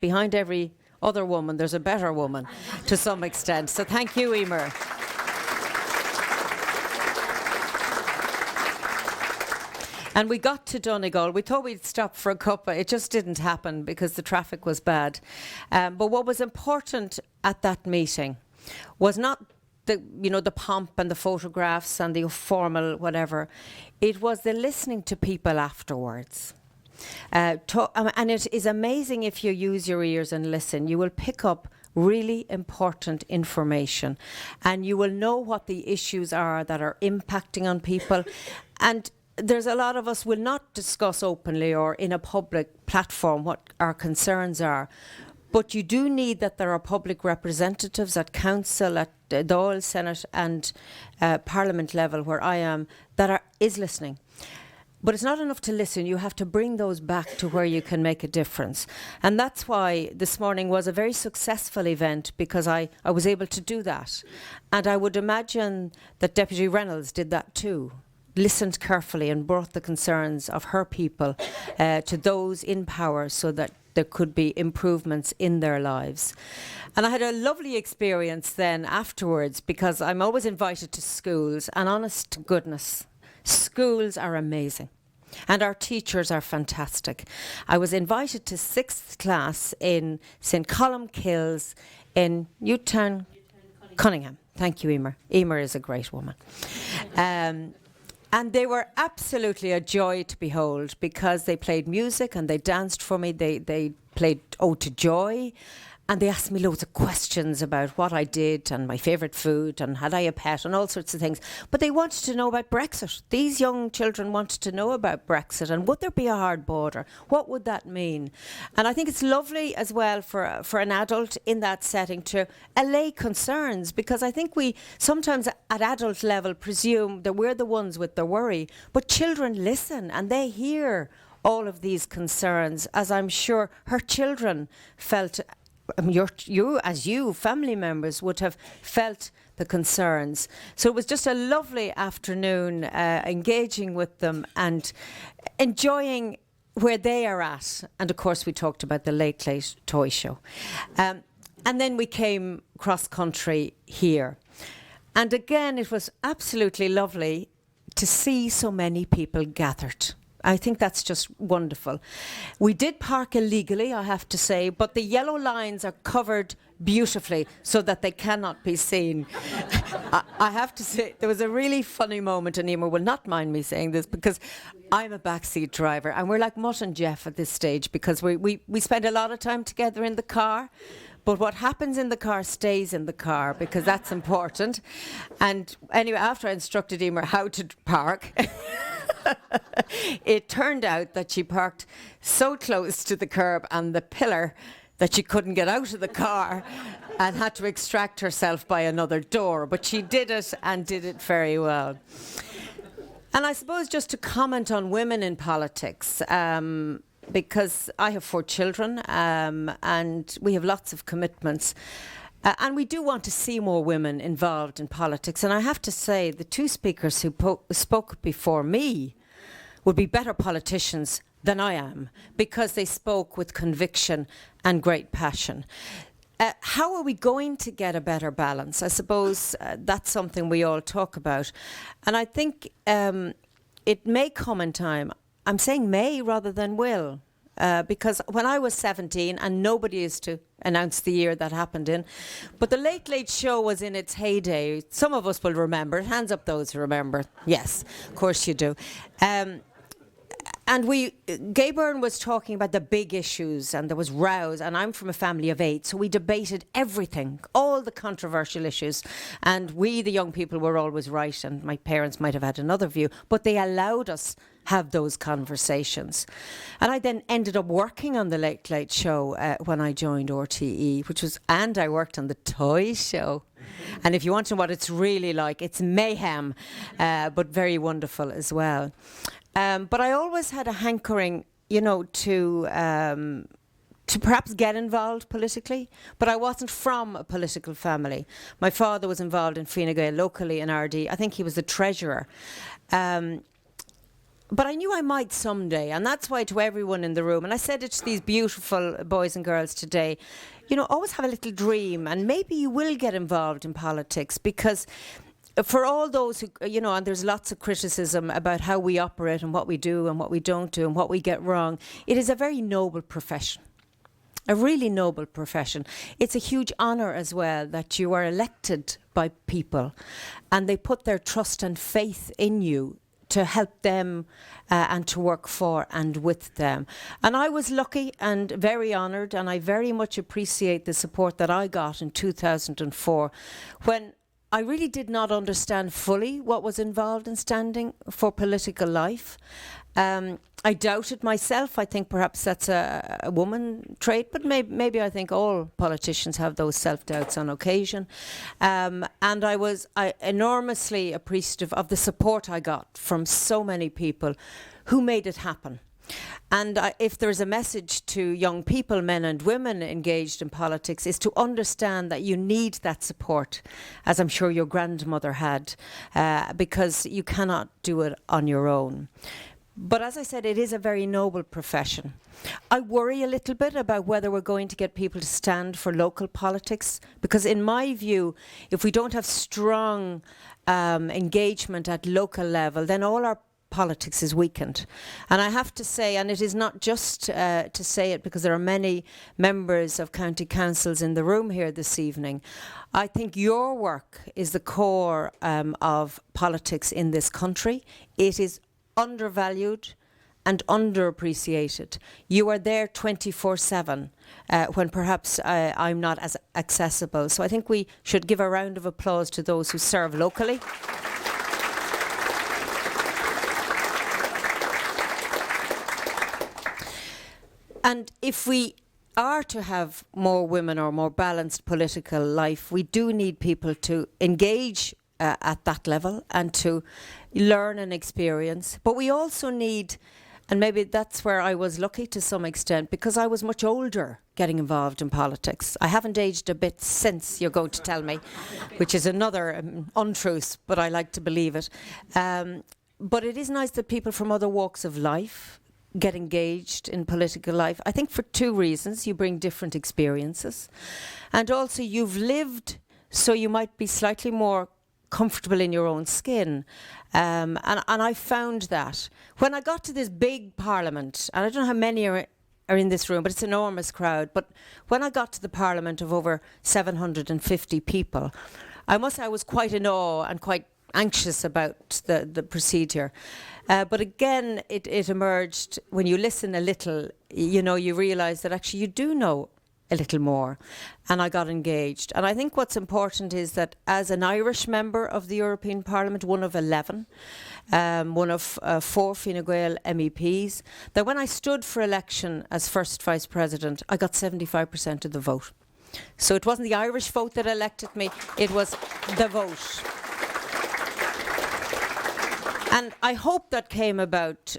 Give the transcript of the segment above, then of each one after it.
behind every other woman, there's a better woman to some extent. So thank you, Emer. And we got to Donegal. We thought we'd stop for a cuppa. It just didn't happen because the traffic was bad. But what was important at that meeting was not the pomp and the photographs and the formal whatever. It was the listening to people afterwards. And it is amazing if you use your ears and listen. You will pick up really important information, and you will know what the issues are that are impacting on people. And there's a lot of us will not discuss openly or in a public platform what our concerns are. But you do need that there are public representatives at council, at the Dáil, Senate and Parliament level where I am, that is listening. But it's not enough to listen. You have to bring those back to where you can make a difference. And that's why this morning was a very successful event, because I was able to do that. And I would imagine that Deputy Reynolds did that too. Listened carefully and brought the concerns of her people to those in power so that there could be improvements in their lives. And I had a lovely experience then afterwards, because I'm always invited to schools, and honest to goodness, schools are amazing. And our teachers are fantastic. I was invited to 6th class in St. Columkills in Newtown, Cunningham. Thank you, Emer. Emer is a great woman. And they were absolutely a joy to behold, because they played music and they danced for me. They played Ode to Joy, and they asked me loads of questions about what I did and my favourite food and had I a pet and all sorts of things. But they wanted to know about Brexit. These young children wanted to know about Brexit, and would there be a hard border? What would that mean? And I think it's lovely as well for an adult in that setting to allay concerns, because I think we sometimes at adult level presume that we're the ones with the worry. But children listen and they hear all of these concerns, as I'm sure her children felt. You, family members, would have felt the concerns. So it was just a lovely afternoon, engaging with them and enjoying where they are at. And of course, we talked about the Late Late Toy Show. And then we came cross country here. And again, it was absolutely lovely to see so many people gathered. I think that's just wonderful. We did park illegally, I have to say, but the yellow lines are covered beautifully so that they cannot be seen. I have to say, there was a really funny moment, and Emer will not mind me saying this, because I'm a backseat driver, and we're like Mutt and Jeff at this stage, because we spend a lot of time together in the car. But what happens in the car stays in the car, because that's important. And anyway, after I instructed Emer how to park, it turned out that she parked so close to the curb and the pillar that she couldn't get out of the car and had to extract herself by another door. But she did it, and did it very well. And I suppose just to comment on women in politics, because I have 4 children, and we have lots of commitments. And we do want to see more women involved in politics. And I have to say, the 2 speakers who spoke before me would be better politicians than I am, because they spoke with conviction and great passion. How are we going to get a better balance? I suppose that's something we all talk about. And I think it may come in time. I'm saying may rather than will. Because when I was 17, and nobody is to announce the year that happened in, but the Late Late Show was in its heyday. Some of us will remember. Hands up those who remember. Yes, of course you do. And Gay Byrne was talking about the big issues, and there was rows, and I'm from a family of 8, so we debated everything, all the controversial issues, and we, the young people, were always right, and my parents might have had another view, but they allowed us have those conversations. And I then ended up working on the Late Late Show when I joined RTE, and I worked on the Toy Show. And if you want to know what it's really like, it's mayhem, but very wonderful as well. But I always had a hankering, to perhaps get involved politically, but I wasn't from a political family. My father was involved in Fine Gael locally in RD. I think he was the treasurer. But I knew I might someday, and that's why to everyone in the room, and I said it to these beautiful boys and girls today, always have a little dream, and maybe you will get involved in politics, because for all those who, and there's lots of criticism about how we operate and what we do and what we don't do and what we get wrong, it is a very noble profession. A really noble profession. It's a huge honour as well that you are elected by people and they put their trust and faith in you to help them and to work for and with them. And I was lucky and very honoured, and I very much appreciate the support that I got in 2004 when I really did not understand fully what was involved in standing for political life. I doubted myself. I think perhaps that's a woman trait, but maybe I think all politicians have those self-doubts on occasion. And I was enormously appreciative of the support I got from so many people who made it happen. And if there's a message to young people, men and women engaged in politics, is to understand that you need that support, as I'm sure your grandmother had, because you cannot do it on your own. But as I said, it is a very noble profession. I worry a little bit about whether we're going to get people to stand for local politics, because in my view, if we don't have strong engagement at local level, then all our politics is weakened. And I have to say, and it is not just to say it because there are many members of county councils in the room here this evening, I think your work is the core of politics in this country. It is undervalued and underappreciated. You are there 24/7 when perhaps I'm not as accessible. So I think we should give a round of applause to those who serve locally. And if we are to have more women or more balanced political life, we do need people to engage at that level and to learn and experience. But we also need, and maybe that's where I was lucky to some extent, because I was much older getting involved in politics. I haven't aged a bit since, you're going to tell me, which is another untruth, but I like to believe it. But it is nice that people from other walks of life get engaged in political life. I think for two reasons. You bring different experiences, and also you've lived, so you might be slightly more comfortable in your own skin. And I found that when I got to this big parliament, and I don't know how many are in this room, but it's an enormous crowd. But when I got to the parliament of over 750 people, I must say I was quite in awe and quite anxious about the procedure. But again, it emerged when you listen a little, you realise that actually you do know a little more. And I got engaged. And I think what's important is that as an Irish member of the European Parliament, one of 11, one of 4 Fine Gael MEPs, that when I stood for election as first Vice President, I got 75% of the vote. So it wasn't the Irish vote that elected me, it was the vote. And I hope that came about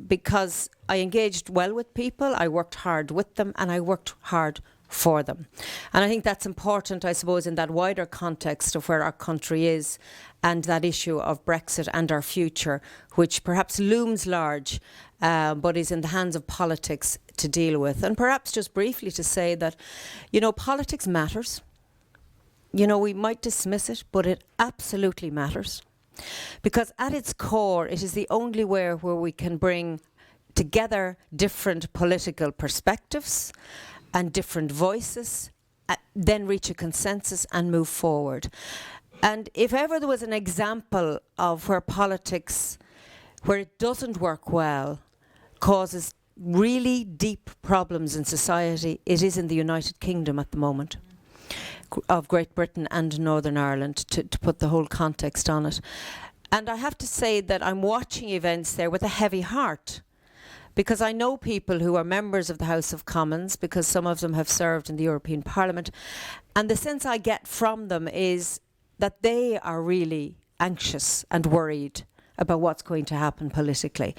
because I engaged well with people, I worked hard with them, and I worked hard for them. And I think that's important, I suppose, in that wider context of where our country is and that issue of Brexit and our future, which perhaps looms large, but is in the hands of politics to deal with. And perhaps just briefly to say that, politics matters. We might dismiss it, but it absolutely matters. Because at its core, it is the only way where we can bring together different political perspectives and different voices, then reach a consensus and move forward. And if ever there was an example of where politics, where it doesn't work well, causes really deep problems in society, it is in the United Kingdom at the moment, of Great Britain and Northern Ireland, to put the whole context on it. And I have to say that I'm watching events there with a heavy heart, because I know people who are members of the House of Commons, because some of them have served in the European Parliament, and the sense I get from them is that they are really anxious and worried about what's going to happen politically.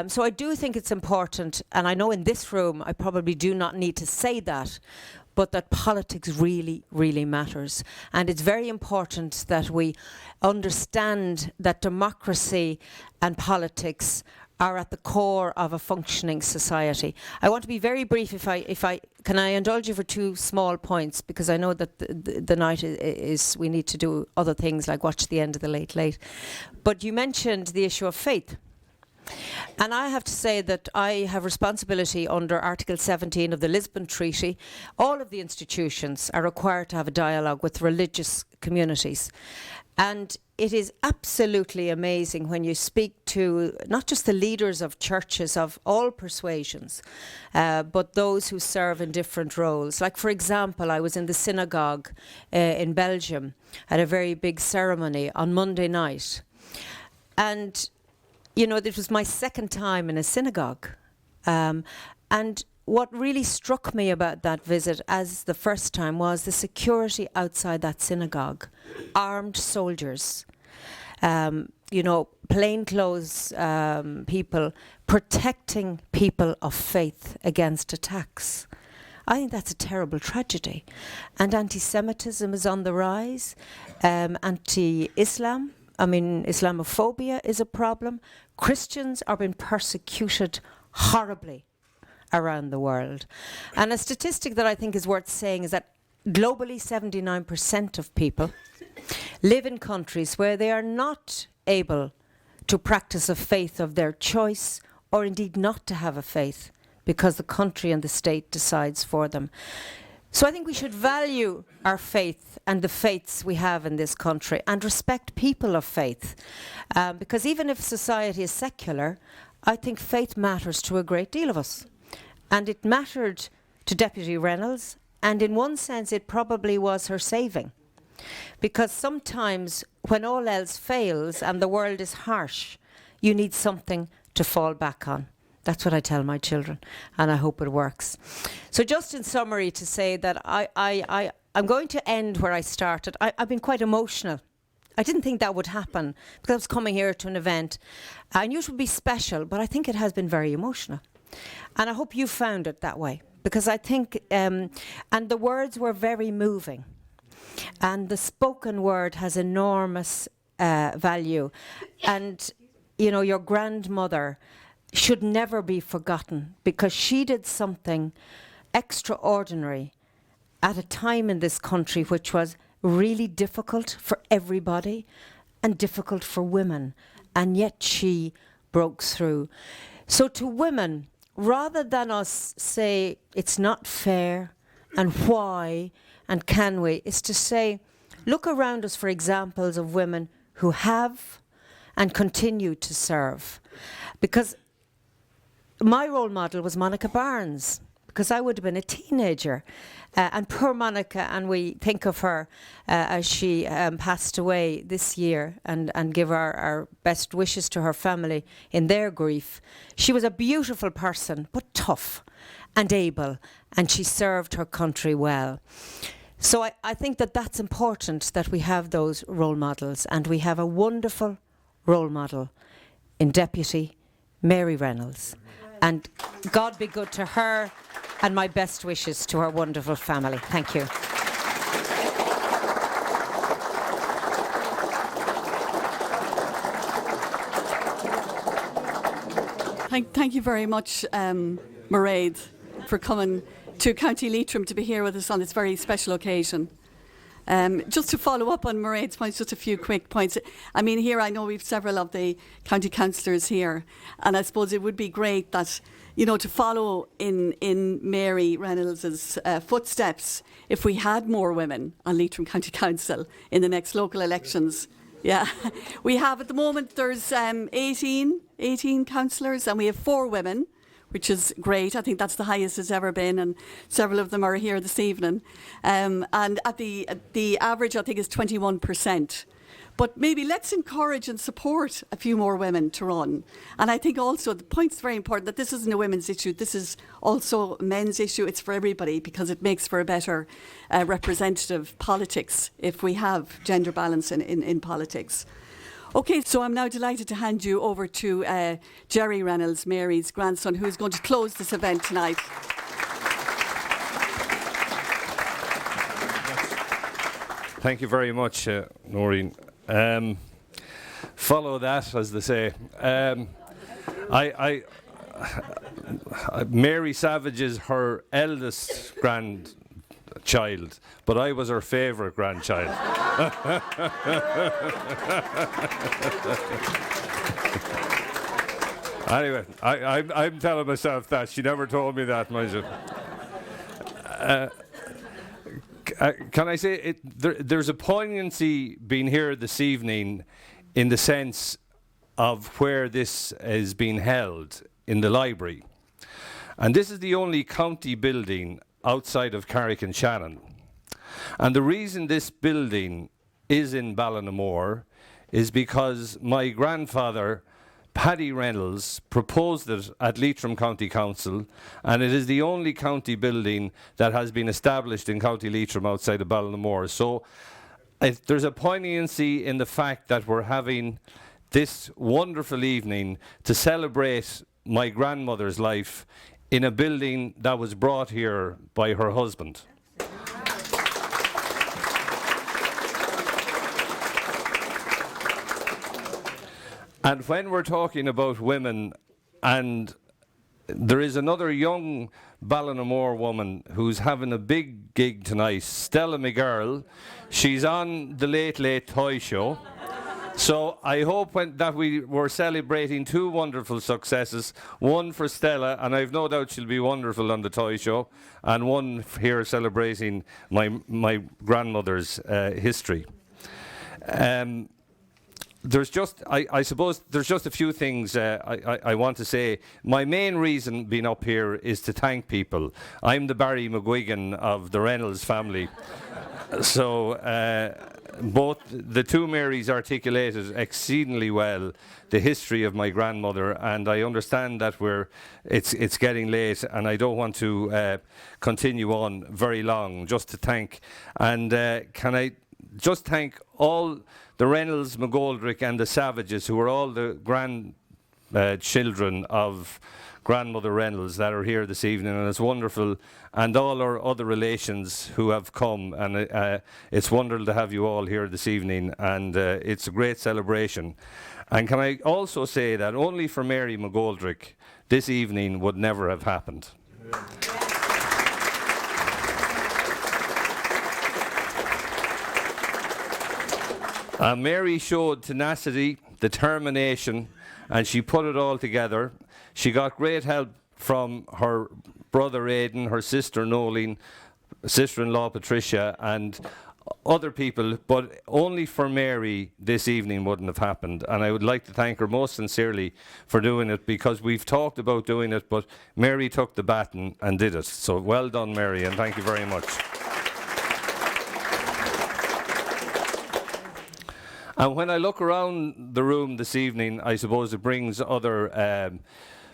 So I do think it's important, and I know in this room I probably do not need to say that, but that politics really, really matters. And it's very important that we understand that democracy and politics are at the core of a functioning society. I want to be very brief. If I can, I indulge you for two small points, because I know that the night is we need to do other things like watch the end of the late. But you mentioned the issue of faith. And I have to say that I have responsibility under Article 17 of the Lisbon Treaty. All of the institutions are required to have a dialogue with religious communities. And it is absolutely amazing when you speak to not just the leaders of churches of all persuasions, but those who serve in different roles. Like, for example, I was in the synagogue in Belgium at a very big ceremony on Monday night. And you know, this was my second time in a synagogue. And what really struck me about that visit as the first time was the security outside that synagogue. Armed soldiers, plainclothes people protecting people of faith against attacks. I think that's a terrible tragedy. And anti-Semitism is on the rise. Islamophobia is a problem. Christians are being persecuted horribly around the world. And a statistic that I think is worth saying is that globally 79% of people live in countries where they are not able to practice a faith of their choice, or indeed not to have a faith, because the country and the state decides for them. So I think we should value our faith and the faiths we have in this country and respect people of faith. Because even if society is secular, I think faith matters to a great deal of us. And it mattered to Deputy Reynolds, and in one sense it probably was her saving. Because sometimes when all else fails and the world is harsh, you need something to fall back on. That's what I tell my children, and I hope it works. So just in summary, to say that I'm going to end where I started. I've been quite emotional. I didn't think that would happen, because I was coming here to an event. I knew it would be special, but I think it has been very emotional. And I hope you found it that way, because I think, and the words were very moving. And the spoken word has enormous value. And, you know, your grandmother should never be forgotten, because she did something extraordinary at a time in this country which was really difficult for everybody and difficult for women, and yet she broke through. So to women, rather than us say it's not fair and why and can we, is to say, look around us for examples of women who have and continue to serve. Because my role model was Monica Barnes, because I would have been a teenager. And poor Monica, and we think of her as she passed away this year, and give our best wishes to her family in their grief. She was a beautiful person, but tough and able, and she served her country well. So I think that that's important, that we have those role models, and we have a wonderful role model in Deputy Mary Reynolds. And God be good to her, and my best wishes to her wonderful family. Thank you. Thank you very much, Mairead, for coming to County Leitrim to be here with us on this very special occasion. Just to follow up on Mairead's points, just a few quick points. I mean, here I know we've several of the county councillors here, and I suppose it would be great that, you know, to follow in Mary Reynolds' footsteps, if we had more women on Leitrim County Council in the next local elections. Yeah, we have at the moment, there's 18 councillors, and we have 4 women, which is great. I think that's the highest it's ever been, and several of them are here this evening. And at the average, I think, is 21%. But maybe let's encourage and support a few more women to run. And I think also the point's very important that this isn't a women's issue. This is also a men's issue. It's for everybody, because it makes for a better representative politics if we have gender balance in politics. Okay, so I'm now delighted to hand you over to Jerry Reynolds, Mary's grandson, who's going to close this event tonight. Thank you very much, Noreen. Follow that, as they say. Mary Savage is her eldest grandchild, but I was her favourite grandchild. Anyway, I'm telling myself that. She never told me that, mind you. Can I say, there's a poignancy being here this evening in the sense of where this is being held in the library. And this is the only county building outside of Carrick-on-Shannon. And the reason this building is in Ballinamore is because my grandfather, Paddy Reynolds, proposed it at Leitrim County Council, and it is the only county building that has been established in County Leitrim outside of Ballinamore. So there's a poignancy in the fact that we're having this wonderful evening to celebrate my grandmother's life in a building that was brought here by her husband. And when we're talking about women, and there is another young Ballinamore woman who's having a big gig tonight, Stella McGirl. She's on the Late Late Toy Show. So I hope that we were celebrating two wonderful successes, one for Stella, and I've no doubt she'll be wonderful on the Toy Show, and one here celebrating my grandmother's history. There's just, I suppose, there's just a few things I want to say. My main reason being up here is to thank people. I'm the Barry McGuigan of the Reynolds family. So both the two Marys articulated exceedingly well the history of my grandmother, and I understand that it's getting late, and I don't want to continue on very long. Just to thank, and can I just thank all the Reynolds, McGoldrick and the Savages, who are all the grandchildren of grandmother Reynolds that are here this evening, and it's wonderful, and all our other relations who have come, and it's wonderful to have you all here this evening, and it's a great celebration. And can I also say that only for Mary McGoldrick, this evening would never have happened. Mary showed tenacity, determination, and she put it all together. She got great help from her brother Aidan, her sister Nolene, sister-in-law Patricia, and other people, but only for Mary this evening wouldn't have happened. And I would like to thank her most sincerely for doing it, because we've talked about doing it, but Mary took the baton and did it. So well done, Mary, and thank you very much. And when I look around the room this evening, I suppose it brings other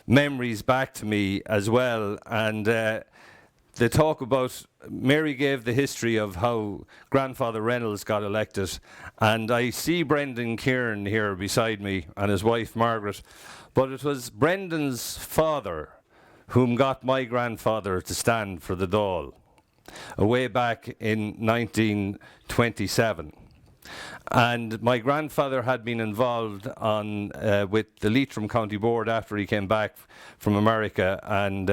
memories back to me as well. And they talk about, Mary gave the history of how Grandfather Reynolds got elected. And I see Brendan Kieran here beside me and his wife Margaret. But it was Brendan's father whom got my grandfather to stand for the Dáil, way back in 1927. And my grandfather had been involved with the Leitrim County Board after he came back from America, and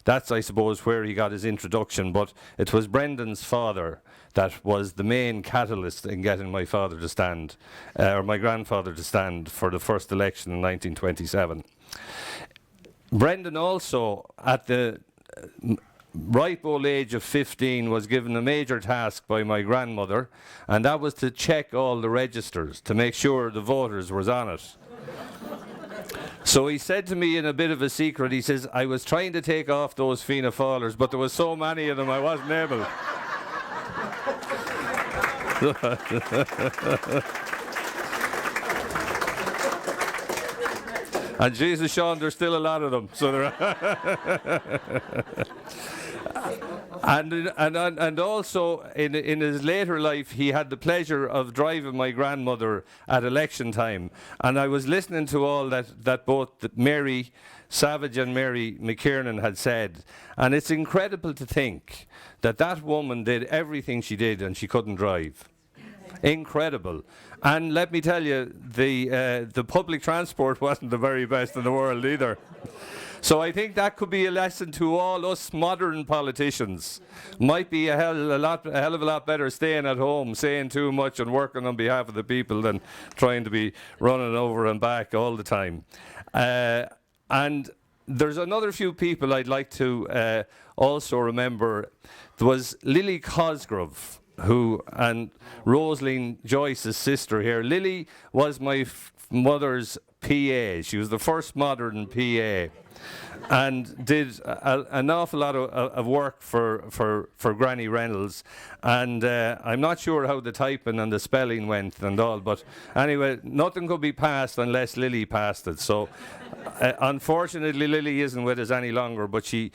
that's, I suppose, where he got his introduction. But it was Brendan's father that was the main catalyst in getting my father to stand, or my grandfather to stand for the first election in 1927. Brendan also, at the ripe old age of 15, was given a major task by my grandmother, and that was to check all the registers to make sure the voters was on it. So he said to me in a bit of a secret, he says, I was trying to take off those Fianna Fáilers, but there was so many of them I wasn't able. And Jesus, Sean, there's still a lot of them. So there and also in his later life, he had the pleasure of driving my grandmother at election time. And I was listening to all that both Mary Savage and Mary McKiernan had said. And it's incredible to think that woman did everything she did and she couldn't drive. Incredible. And let me tell you, the public transport wasn't the very best in the world either. So I think that could be a lesson to all us modern politicians. Might be a hell of a lot better staying at home, saying too much and working on behalf of the people than trying to be running over and back all the time. And there's another few people I'd like to also remember. There was Lily Cosgrove, and Rosaline Joyce's sister here. Lily was my mother's PA. She was the first modern PA, and did an awful lot of work for Granny Reynolds. And I'm not sure how the typing and the spelling went and all, but anyway, nothing could be passed unless Lily passed it. So unfortunately, Lily isn't with us any longer, but she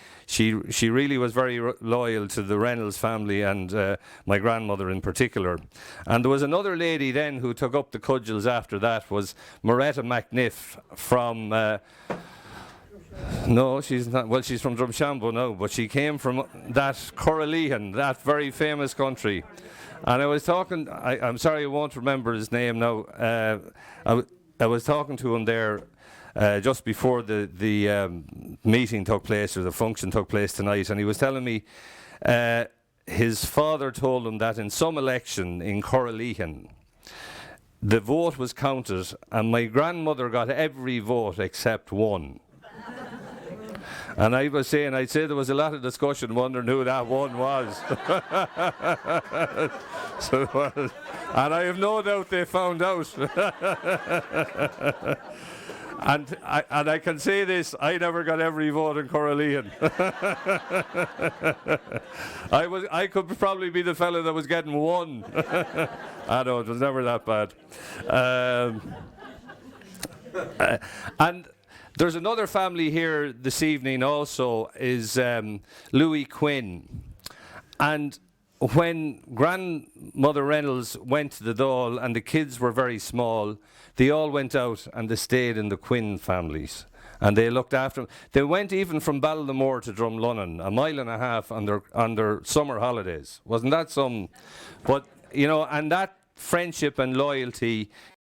really was very loyal to the Reynolds family and my grandmother in particular. And there was another lady then who took up the cudgels after that, was Moretta McNiff from... no, she's not. Well, she's from Drumshanbo now, but she came from that Corralehan, that very famous country. And I was talking, I'm sorry I won't remember his name now. I was talking to him there just before the meeting took place, or the function took place tonight, and he was telling me his father told him that in some election in Corralehan, the vote was counted, and my grandmother got every vote except one. And I was saying, I'd say there was a lot of discussion wondering who that one was. And I have no doubt they found out. And I can say this, I never got every vote in Corralehan. I could probably be the fellow that was getting one. I know, it was never that bad. And there's another family here this evening also, is Louis Quinn. And when Grandmother Reynolds went to the Dáil and the kids were very small, they all went out and they stayed in the Quinn families. And they looked after them. They went even from Ballinamore to Drumlunnan, 1.5 miles on their summer holidays. Wasn't that some? But, you know, and that friendship and loyalty